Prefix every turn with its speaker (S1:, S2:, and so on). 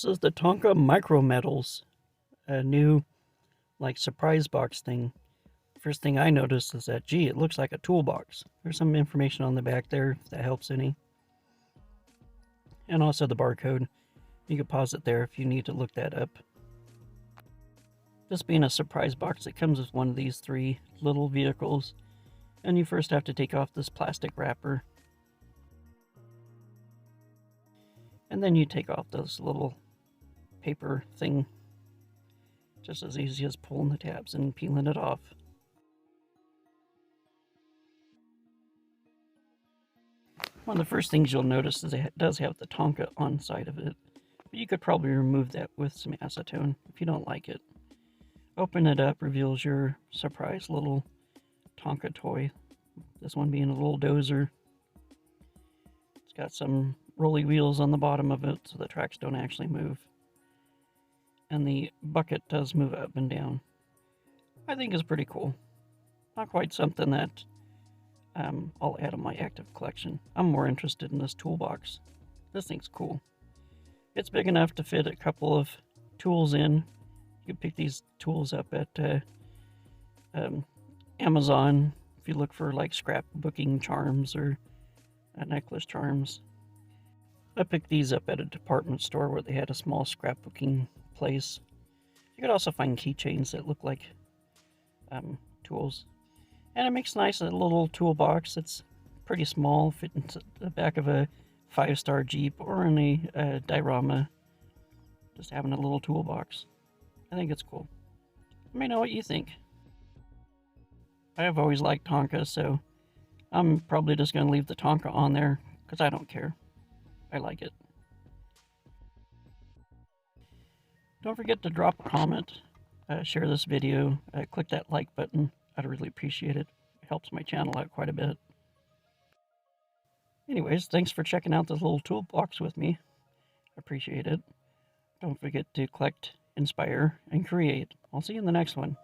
S1: This is the Tonka Micro Metals, a new, like, surprise box thing. First thing I noticed is that, gee, it looks like a toolbox. There's some information on the back there, if that helps any. And also the barcode. You can pause it there if you need to look that up. This being a surprise box, it comes with one of these three little vehicles. And you first have to take off this plastic wrapper. And then you take off this little paper thing. Just as easy as pulling the tabs and peeling it off. One of the first things you'll notice is it does have the Tonka on side of it. But you could probably remove that with some acetone if you don't like it. Open it up, reveals your surprise little Tonka toy. This one being a little dozer. It's got some rolly wheels on the bottom of it so the tracks don't actually move. And the bucket does move up and down. I think it's pretty cool. Not quite something that I'll add on my active collection. I'm more interested in this toolbox. This thing's cool. It's big enough to fit a couple of tools in. You can pick these tools up at Amazon if you look for like scrapbooking charms or necklace charms. I picked these up at a department store where they had a small scrapbooking place. You could also find keychains that look like tools. And it makes a nice little toolbox. It's pretty small, fit into the back of a 5-star Jeep or in a diorama. Just having a little toolbox. I think it's cool. Let me know what you think. I have always liked Tonka, so I'm probably just going to leave the Tonka on there because I don't care. I like it. Don't forget to drop a comment, share this video, click that like button. I'd really appreciate it. It helps my channel out quite a bit. Anyways, thanks for checking out this little toolbox with me. I appreciate it. Don't forget to collect, inspire, and create. I'll see you in the next one.